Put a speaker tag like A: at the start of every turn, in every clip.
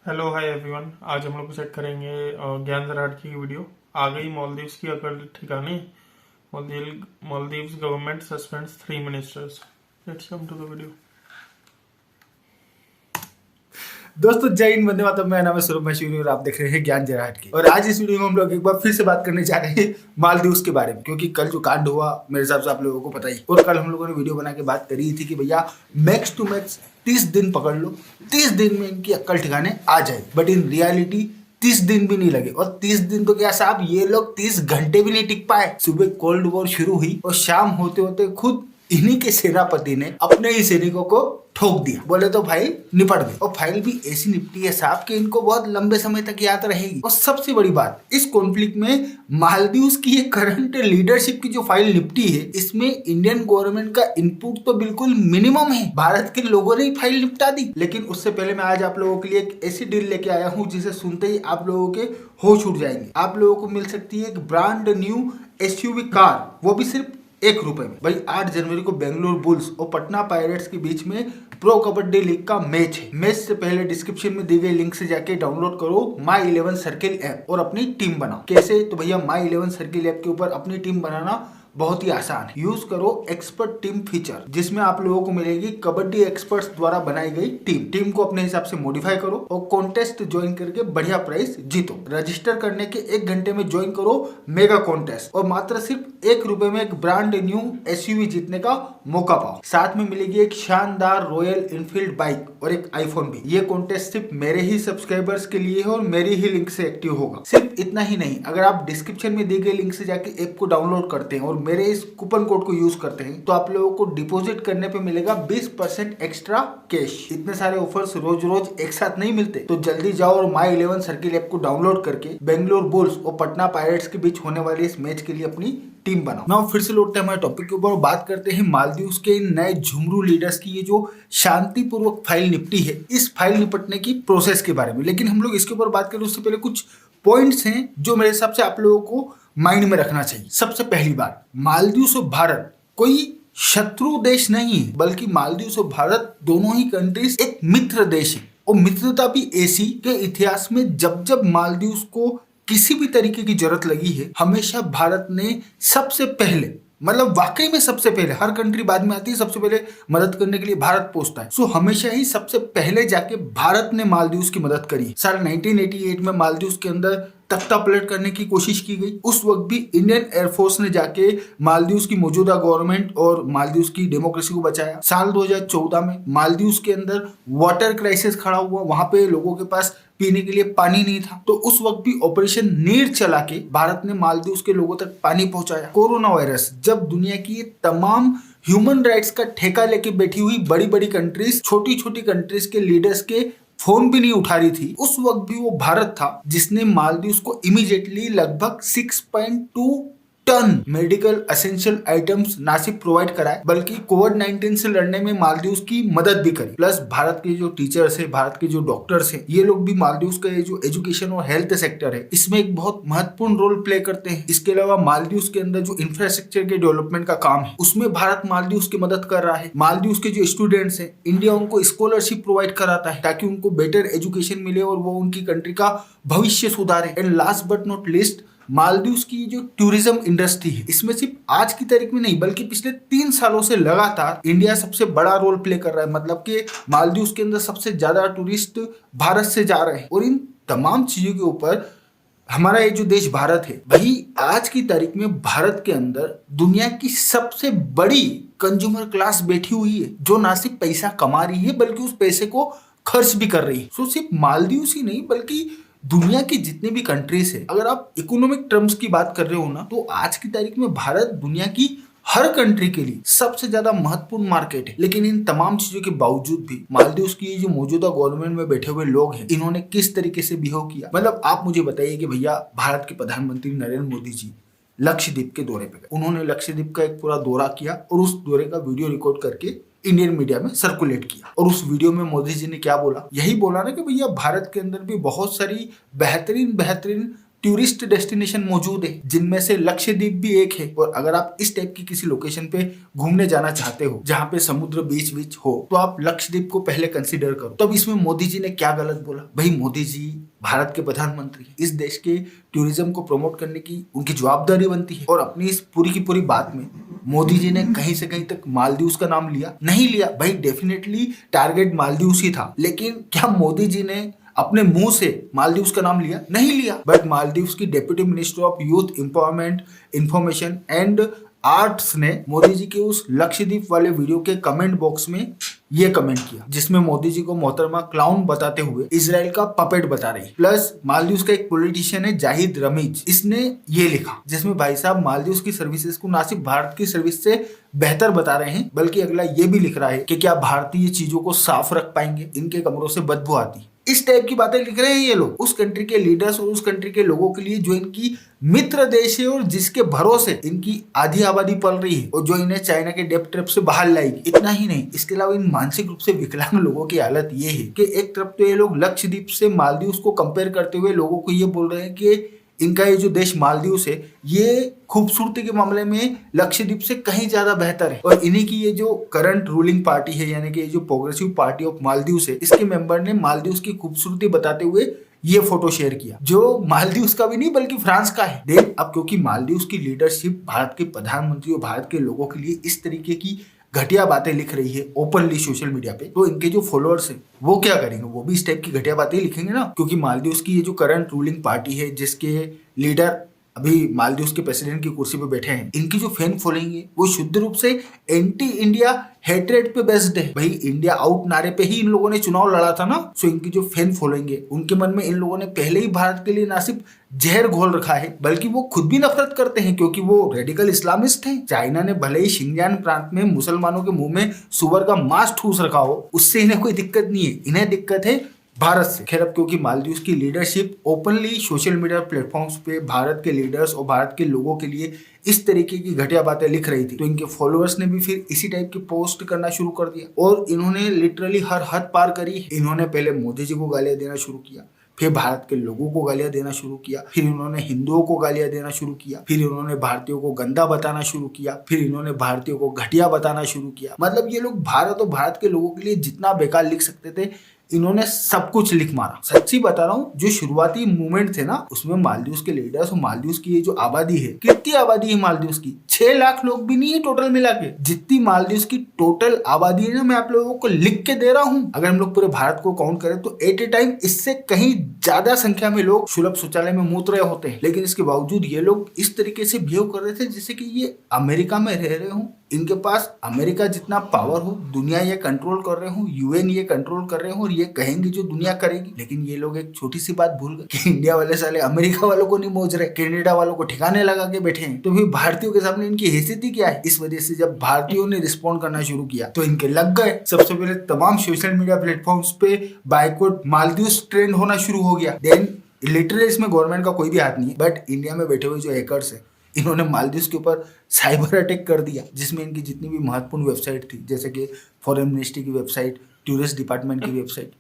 A: Hello hi everyone. आज हम लोग चेक करेंगे ज्ञान जराट की वीडियो। आ गई मालदीव्स की अकल ठिकाने। Maldives government suspends 3 ministers. Let's come to the video.
B: दोस्तों जय हिंद, वंदे मातरम। मेरा नाम है सौरभ मशहूरी और आप देख रहे हैं ज्ञान जराहट की। और आज इस वीडियो में हम लोग एक बार फिर से बात करने जा रहे हैं मालदीव्स के बारे में, क्योंकि कल जो कांड हुआ मेरे हिसाब से आप लोगों को पता ही। और कल हम लोगों ने वीडियो बना के बात करी थी कि भैया मैक्स टू मैक्स 30 दिन पकड़ लो, 30 दिन में इनकी अक्ल ठिकाने आ जाए। बट इन रियलिटी 30 दिन भी नहीं लगे। और 30 दिन तो क्या साहब, ये लोग 30 घंटे भी नहीं टिक पाए। सुबह कोल्ड वॉर शुरू हुई और शाम होते होते खुद इन्हीं के सेनापति ने अपने ही सैनिकों को ठोक दिया। बोले तो भाई निपट गए। और फाइल भी ऐसी निपटी है साहब कि इनको बहुत लंबे समय तक याद रहेगी। और सबसे बड़ी बात, इस कॉन्फ्लिक्ट में मालदीव्स की ये करंट लीडरशिप की जो फाइल निपटी है, इसमें इंडियन गवर्नमेंट का इनपुट तो बिल्कुल मिनिमम है। भारत के लोगों ने ही फाइल निपटा दी। लेकिन उससे पहले मैं आज आप लोगों के लिए एक ऐसी डील लेके आया हूँ जिसे सुनते ही आप लोगों के होश उड़ जाएंगे। आप लोगों को मिल सकती है एक ब्रांड न्यू एसयूवी कार, वो भी सिर्फ ₹1 में। भाई 8 जनवरी को बेंगलुरु बुल्स और पटना पायरेट्स के बीच में प्रो कबड्डी लीग का मैच है। मैच से पहले डिस्क्रिप्शन में दी गई लिंक से जाके डाउनलोड करो माई 11 सर्किल ऐप और अपनी टीम बनाओ। कैसे? तो भैया माई 11 सर्किल ऐप के ऊपर अपनी टीम बनाना बहुत ही आसान है। यूज करो एक्सपर्ट टीम फीचर, जिसमें आप लोगों को मिलेगी कबड्डी एक्सपर्ट्स द्वारा बनाई गई टीम को अपने हिसाब से मॉडिफाई करो और कॉन्टेस्ट ज्वाइन करके बढ़िया प्राइस जीतो। रजिस्टर करने के 1 घंटे में ज्वाइन करो मेगा कॉन्टेस्ट और मात्र सिर्फ ₹1 में एक ब्रांड न्यू एसयूवी जीतने का मौका पाओ। साथ में मिलेगी एक शानदार रॉयल इनफील्ड बाइक और एक आईफोन भी। ये कॉन्टेस्ट सिर्फ मेरे ही सब्सक्राइबर्स के लिए है और मेरी ही लिंक से एक्टिव होगा। सिर्फ इतना ही नहीं, अगर आप डिस्क्रिप्शन में दी गई लिंक से जाके ऐप को डाउनलोड करते हैं और मेरे इस कूपन कोड को यूज करते हैं तो आप लोगों को डिपॉजिट करने पे मिलेगा 20% एक्स्ट्रा कैश। इतने सारे ऑफर्स रोज रोज एक साथ नहीं मिलते, तो जल्दी जाओ और माई 11 सर्किल ऐप को डाउनलोड करके बेंगलुरु बुल्स और पटना पायरेट्स के बीच होने वाले इस मैच के लिए अपनी टीम बनाओ। नाउ फिर से लौटते हैं हमारे टॉपिक के ऊपर और बात करते हैं मालदीव्स के नए झुमरू लीडर्स की ये जो शांतिपूर्वक फाइल निपटी है, इस फाइल निपटने की प्रोसेस के बारे में। लेकिन हम लोग इसके ऊपर बात करें उससे पहले कुछ पॉइंट्स हैं जो मेरे हिसाब से आप लोगों को माइंड में रखना चाहिए। सबसे पहली बात, मालदीव्स और भारत कोई शत्रु देश नहीं है, बल्कि मालदीव्स और भारत दोनों ही कंट्रीज एक मित्र देश है। और मित्रता भी ऐसी के इतिहास में जब जब मालदीव्स को किसी भी तरीके की जरूरत लगी है, हमेशा भारत ने सबसे पहले, मतलब वाकई में सबसे पहले, हर कंट्री बाद में आती है, सबसे पहले मदद करने के लिए भारत पहुंचता है। सो हमेशा ही सबसे पहले जाके भारत ने मालदीव्स की मदद करी। साल 1988 में मालदीव्स के अंदर तख्ता पलट करने की कोशिश की गई। उस वक्त भी इंडियन एयरफोर्स ने जाके मालदीव्स की मौजूदा गवर्नमेंट और मालदीव्स की डेमोक्रेसी को बचाया। साल 2014 में मालदीव्स के अंदर वाटर क्राइसिस खड़ा हुआ, वहां पे लोगों के पास पीने के लिए पानी नहीं था, तो उस वक्त भी ऑपरेशन नीर चला के भारत ने मालदीव्स के लोगों तक पानी पहुंचाया। कोरोना वायरस, जब दुनिया की तमाम ह्यूमन राइट्स का ठेका लेके बैठी हुई बड़ी बड़ी कंट्रीज छोटी छोटी कंट्रीज के लीडर्स के फोन भी नहीं उठा रही थी, उस वक्त भी वो भारत था जिसने मालदीव्स को इमीडिएटली लगभग 6.2 टन मेडिकल एसेंशियल आइटम्स ना सिर्फ प्रोवाइड कराए, बल्कि कोविड-19 से लड़ने में मालदीव्स की मदद भी करी। प्लस भारत के जो टीचर्स है, भारत के जो डॉक्टर्स हैं, ये लोग भी मालदीव्स का जो एजुकेशन और हेल्थ सेक्टर है, इसमें एक बहुत महत्वपूर्ण रोल प्ले करते हैं। इसके अलावा मालदीव्स के अंदर जो इंफ्रास्ट्रक्चर के डेवलपमेंट का काम है, उसमें भारत मालदीव्स की मदद कर रहा है। मालदीव्स के जो स्टूडेंट्स हैं, इंडिया उनको स्कॉलरशिप प्रोवाइड कराता है ताकि उनको बेटर एजुकेशन मिले और वो उनकी कंट्री का भविष्य सुधारे। And last but not least, Maldives की जो टूरिज्म इंडस्ट्री है, इसमें सिर्फ आज की तारीख में नहीं बल्कि पिछले 3 सालों से लगातार इंडिया सबसे बड़ा रोल प्ले कर रहा है। मतलब कि मालदीव्स के अंदर सबसे ज्यादा टूरिस्ट भारत से जा रहे हैं। और इन तमाम चीजों के ऊपर हमारा ये जो देश भारत है, भाई आज की तारीख में भारत के अंदर दुनिया की सबसे बड़ी कंज्यूमर क्लास बैठी हुई है, जो ना सिर्फ पैसा कमा रही है बल्कि उस पैसे को खर्च भी कर रही है। सो सिर्फ मालदीव्स ही नहीं बल्कि दुनिया की जितनी भी कंट्रीज है, अगर आप इकोनॉमिक टर्म्स की बात कर रहे हो ना, तो आज की तारीख में भारत दुनिया की हर कंट्री के लिए सबसे ज्यादा महत्वपूर्ण मार्केट है। लेकिन इन तमाम चीजों के बावजूद भी मालदीव्स की जो मौजूदा गवर्नमेंट में बैठे हुए लोग हैं, इन्होंने किस तरीके से बिहेव किया। मतलब आप मुझे बताइए कि भैया भारत के प्रधानमंत्री नरेंद्र मोदी जी लक्षद्वीप के दौरे पे गए। उन्होंने लक्षद्वीप का एक पूरा दौरा किया और उस दौरे का वीडियो रिकॉर्ड करके इंडियन मीडिया में सर्कुलेट किया। और उस वीडियो में मोदी जी ने क्या बोला? यही बोला ना कि भैया भारत के अंदर भी बहुत सारी बेहतरीन बेहतरीन टूरिस्ट डेस्टिनेशन मौजूद है, जिनमें से लक्षद्वीप भी एक है। और अगर आप इस टाइप की किसी लोकेशन पे घूमने जाना चाहते हो जहाँ पे समुद्र बीच हो, तो आप लक्षद्वीप को पहले कंसीडर करो। तो अब इसमें मोदी जी ने क्या गलत बोला? भाई मोदी जी भारत के प्रधानमंत्री, इस देश के टूरिज्म को प्रमोट करने की उनकी जवाबदारी बनती है। और अपनी इस पूरी की पूरी बात में मोदी जी ने कहीं से कहीं तक मालदीव्स का नाम लिया? नहीं लिया। भाई डेफिनेटली टारगेट मालदीव्स ही था, लेकिन क्या मोदी जी ने अपने मुंह से मालदीव्स का नाम लिया? नहीं लिया। बट मालदीव्स की deputy minister of youth empowerment, information and arts ने मोदी जी के उस लक्षद्वीप वाले वीडियो के कमेंट बॉक्स में ये कमेंट किया, जिसमें मोदी जी को मोहतरमा क्लाउन बताते हुए इजराइल का पपेट बता रही। प्लस मालदीव्स का एक पॉलिटिशियन है जाहिद रमीज, इसने ये लिखा, जिसमें भाई साहब मालदीव्स की सर्विसेज को ना सिर्फ भारत की सर्विस से बेहतर बता रहे हैं, बल्कि अगला ये भी लिख रहा है कि क्या भारतीय चीजों को साफ रख पाएंगे, इनके कमरों से बदबू आती। इस टाइप की बातें लिख रहे हैं ये लोग उस कंट्री के लीडर्स और उस कंट्री के लोगों के लिए जो इनकी मित्र देश है और जिसके भरोसे इनकी आधी आबादी पल रही है, और जो इन्हें चाइना के डेप्ट ट्रैप से बाहर लाएगी। इतना ही नहीं, इसके अलावा इन मानसिक रूप से विकलांग लोगों की हालत ये है कि एक तरफ तो ये लोग लक्षद्वीप से मालदीव्स को कंपेयर करते हुए लोगों को ये बोल रहे हैं कि इनका ये जो देश मालदीव्स है ये खूबसूरती के मामले में लक्षद्वीप से कहीं ज्यादा बेहतर है। और इन्हीं की ये जो करंट रूलिंग पार्टी है, यानी कि ये जो प्रोग्रेसिव पार्टी ऑफ मालदीव्स है, इसके मेंबर ने मालदीव्स की खूबसूरती बताते हुए ये फोटो शेयर किया, जो मालदीव्स का भी नहीं बल्कि फ्रांस का है। देन अब क्योंकि मालदीव्स की लीडरशिप भारत के प्रधानमंत्री और भारत के लोगों के लिए इस तरीके की घटिया बातें लिख रही है ओपनली सोशल मीडिया पे, तो इनके जो फॉलोअर्स हैं वो क्या करेंगे? वो भी इस टाइप की घटिया बातें लिखेंगे ना, क्योंकि मालदीव्स की ये जो करंट रूलिंग पार्टी है, जिसके लीडर अभी मालदीव्स के प्रेसिडेंट की कुर्सी पे बैठे हैं, इनकी जो फैन फॉलोइंग है वो शुद्ध रूप से एंटी इंडिया हेट्रेड पे बेस्ड है। भाई इंडिया आउट नारे पे ही इन लोगों ने चुनाव लड़ा था ना। सो इनकी जो फैन फॉलोइंग है, उनके मन में इन लोगों ने पहले ही भारत के लिए ना सिर्फ जहर घोल रखा है, बल्कि वो खुद भी नफरत करते हैं, क्योंकि वो रेडिकल इस्लामिस्ट हैं। चाइना ने भले ही शिंजियान प्रांत में मुसलमानों के मुंह में सुअर का मांस ठूस रखा हो, उससे इन्हें कोई दिक्कत नहीं है, इन्हें दिक्कत है भारत से। खैर अब क्योंकि मालदीव्स की leadership openly social media platforms पे भारत के लीडर्स और भारत के लोगों के लिए इस तरीके की घटिया बातें लिख रही थी, तो इनके फॉलोअर्स ने भी फिर इसी टाइप की पोस्ट करना शुरू कर दिया। और इन्होंने लिटरली हर हद पार करी। इन्होंने पहले मोदी जी को गालियां देना शुरू किया, फिर भारत के लोगों को गालियां देना शुरू किया, फिर इन्होंने हिंदुओं को गालियां देना शुरू किया, फिर इन्होंने भारतीयों को गंदा बताना शुरू किया, फिर इन्होंने भारतीयों को घटिया बताना शुरू किया। मतलब ये लोग भारत और भारत के लोगों के लिए जितना बेकार लिख सकते थे, इन्होंने सब कुछ लिख मारा। सच्ची बता रहा हूँ, जो शुरुआती मूवमेंट थे ना, उसमें मालदीव्स के लीडर्स और मालदीव्स की ये जो आबादी है, कितनी आबादी है मालदीव्स की? 6 लाख लोग भी नहीं है टोटल मिला के। जितनी मालदीव्स की टोटल आबादी है ना, मैं आप लोगों को लिख के दे रहा हूँ। अगर हम लोग पूरे भारत को काउंट करें तो एट ए टाइम इससे कहीं ज्यादा संख्या में लोग सुलभ शौचालय में मूत्र रहे होते हैं। लेकिन इसके बावजूद ये लोग इस तरीके से बिहेव कर रहे थे जैसे कि ये अमेरिका में रह रहे हो, इनके पास अमेरिका जितना पावर हो, दुनिया ये कंट्रोल कर रहे हो, यूएन ये कंट्रोल कर रहे हो, और ये कहेंगे जो दुनिया करेगी। लेकिन ये लोग एक छोटी सी बात भूल गए कि इंडिया वाले साले अमेरिका वालों को नहीं मोच रहे, कनाडा वालों को ठिकाने लगा के बैठे हैं। तो फिर भारतीयों के सामने इनकी हैसियत ही क्या है? इस वजह से जब भारतीयों ने रिस्पॉन्ड करना शुरू किया तो इनके लग गए। सबसे पहले तमाम सोशल मीडिया प्लेटफॉर्म्स पे बायकॉट मालदीव्स ट्रेंड होना शुरू हो गया। देन लिटरली इसमें गवर्नमेंट का कोई भी हाथ नहीं है, बट इंडिया में बैठे हुए जो हैकर्स है, इन्होंने मालदीव्स के ऊपर साइबर अटैक कर दिया, जिसमें इनकी जितनी भी महत्वपूर्ण वेबसाइट थी, जैसे कि फॉरेन मिनिस्ट्री की वेबसाइट, टूरिस्ट डिपार्टमेंट की वेबसाइट,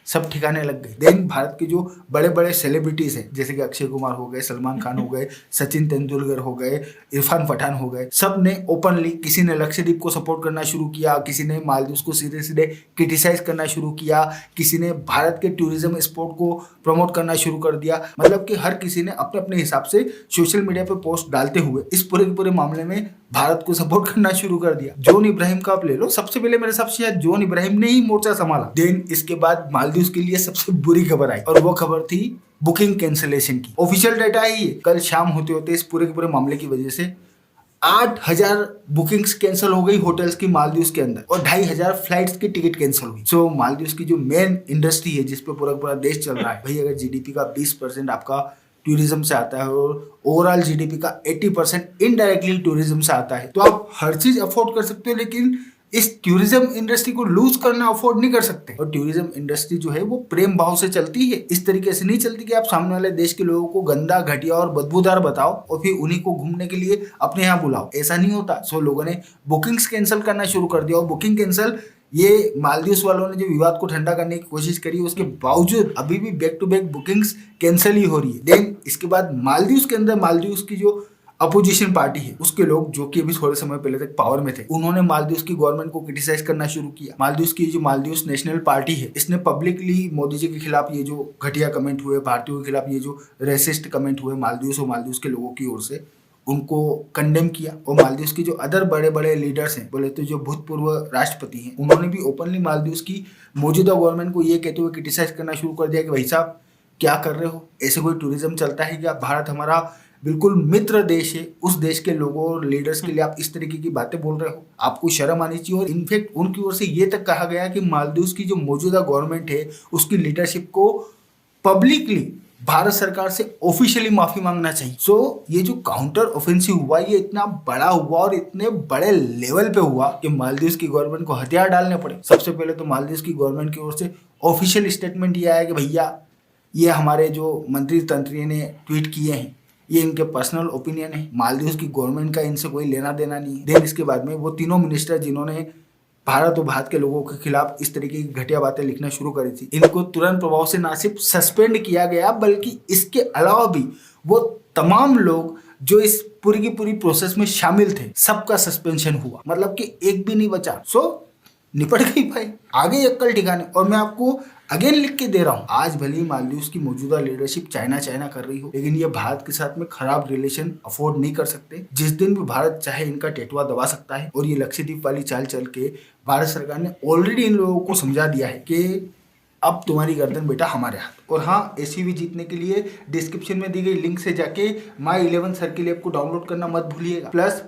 B: सब ठिकाने लग गए। देन भारत के जो बड़े बड़े सेलिब्रिटीज हैं, जैसे कि अक्षय कुमार हो गए, सलमान खान हो गए, सचिन तेंदुलकर हो गए, इरफान पठान हो गए, सब ने ओपनली, किसी ने लक्षद्वीप को सपोर्ट करना शुरू किया, किसी ने मालदीव्स को सीधे सीधे क्रिटिसाइज करना शुरू किया, किसी ने भारत के टूरिज्म स्पोर्ट को प्रमोट करना शुरू कर दिया। मतलब कि हर किसी ने अपने अपने हिसाब से सोशल मीडिया पे पोस्ट डालते हुए इस पूरे के पूरे मामले में भारत को सपोर्ट करना शुरू कर दिया। जॉन इब्राहिम का आप ले लो, सबसे पहले मेरे हिसाब से शायद जॉन इब्राहिम ने ही मोर्चा संभाला। देन इसके बाद मालदीव्स के लिए सबसे बुरी खबर आई, और वो खबर थी बुकिंग कैंसिलेशन की। ऑफिशियल डाटा है ये। कल शाम होते होते इस पूरे के पूरे मामले की वजह से 8,000 बुकिंग्स कैंसिल हो गई होटल्स की मालदीव्स के अंदर, और 2,500 फ्लाइट्स की टिकट कैंसिल हुई। सो मालदीव्स की जो मेन इंडस्ट्री है, जिसपे पूरा पूरा देश चल रहा है, भाई अगर जीडीपी का 20% आपका टूरिज्म से आता है और ओवरऑल जीडीपी का 80% इनडायरेक्टली टूरिज्म से आता है, तो आप हर चीज अफोर्ड कर सकते हो, लेकिन इस टूरिज्म इंडस्ट्री को लूज करना अफोर्ड नहीं कर सकते। और टूरिज्म इंडस्ट्री जो है वो प्रेम भाव से चलती है, इस तरीके से नहीं चलती कि आप सामने वाले देश के लोगों को गंदा, घटिया और बदबूदार बताओ और फिर उन्हीं को घूमने के लिए अपने यहाँ बुलाओ। ऐसा नहीं होता। सो लोगों ने बुकिंग्स कैंसिल करना शुरू कर दिया, और बुकिंग कैंसिल, ये मालदीव्स वालों ने जो विवाद को ठंडा करने की कोशिश करी, उसके बावजूद अभी भी back to back bookings cancel ही हो रही है। देन इसके बाद मालदीव्स के अंदर मालदीव्स की जो अपोजिशन पार्टी है उसके लोग, जो कि अभी थोड़े समय पहले तक पावर में थे, उन्होंने मालदीव्स की गवर्नमेंट को क्रिटिसाइज करना शुरू किया। मालदीव्स की जो मालदीव्स नेशनल पार्टी है, इसने पब्लिकली मोदी जी के खिलाफ ये जो घटिया कमेंट हुए, भारतीयों के खिलाफ ये जो रेसिस्ट कमेंट हुए मालदीव्स और मालदीव्स के लोगों की ओर से, उनको कंडेम किया। और मालदीव्स के जो अदर बड़े बड़े लीडर्स हैं, बोले तो जो भूतपूर्व राष्ट्रपति हैं, उन्होंने भी ओपनली मालदीव्स की मौजूदा गवर्नमेंट को ये कहते हुए क्रिटिसाइज करना शुरू कर दिया कि भाई साहब क्या कर रहे हो, ऐसे कोई टूरिज्म चलता है क्या? भारत हमारा बिल्कुल मित्र देश है, उस देश के लोगों और लीडर्स के लिए आप इस तरीके की बातें बोल रहे हो, आपको शर्म आनी चाहिए। और इनफैक्ट उनकी ओर से ये तक कहा गया कि मालदीव्स की जो मौजूदा गवर्नमेंट है उसकी लीडरशिप को पब्लिकली भारत सरकार से ऑफिशियली माफी मांगना चाहिए। सो ये जो काउंटर ऑफेंसिव हुआ ये इतना बड़ा हुआ और इतने बड़े लेवल पे हुआ कि मालदीव्स की गवर्नमेंट को हथियार डालने पड़े। सबसे पहले तो मालदीव्स की गवर्नमेंट की ओर से ऑफिशियल स्टेटमेंट ये आया कि भैया ये हमारे जो मंत्री तंत्री ने ट्वीट किए हैं ये इनके पर्सनल ओपिनियन है, मालदीव्स की गवर्नमेंट का इनसे कोई लेना देना नहीं है। देन इसके बाद में वो तीनों मिनिस्टर जिन्होंने भारत और भारत के लोगों के खिलाफ इस तरीके की घटिया बातें लिखना शुरू करी थी, इनको तुरंत प्रभाव से ना सिर्फ सस्पेंड किया गया बल्कि इसके अलावा भी वो तमाम लोग जो इस पूरी की पूरी प्रोसेस में शामिल थे सबका सस्पेंशन हुआ, मतलब कि एक भी नहीं बचा। सो निपट गई भाई, आगे अक्कल ठिकाने। और मैं आपको अगेन लिख के दे रहा हूँ, आज भले ही मालदीव्स की मौजूदा लीडरशिप चाइना कर रही हो, लेकिन ये भारत के साथ में खराब रिलेशन अफोर्ड नहीं कर सकते। जिस दिन भी भारत चाहे इनका टेटुआ दबा सकता है। और ये लक्षद्वीप वाली चाल चल के भारत सरकार ने ऑलरेडी इन लोगों को समझा दिया है कि अब तुम्हारी गर्दन बेटा हमारे हाथ। और हाँ, एसीवी जीतने के लिए डिस्क्रिप्शन में दी गई लिंक से जाके My11 सर्किल ऐप को डाउनलोड करना मत भूलिएगा। प्लस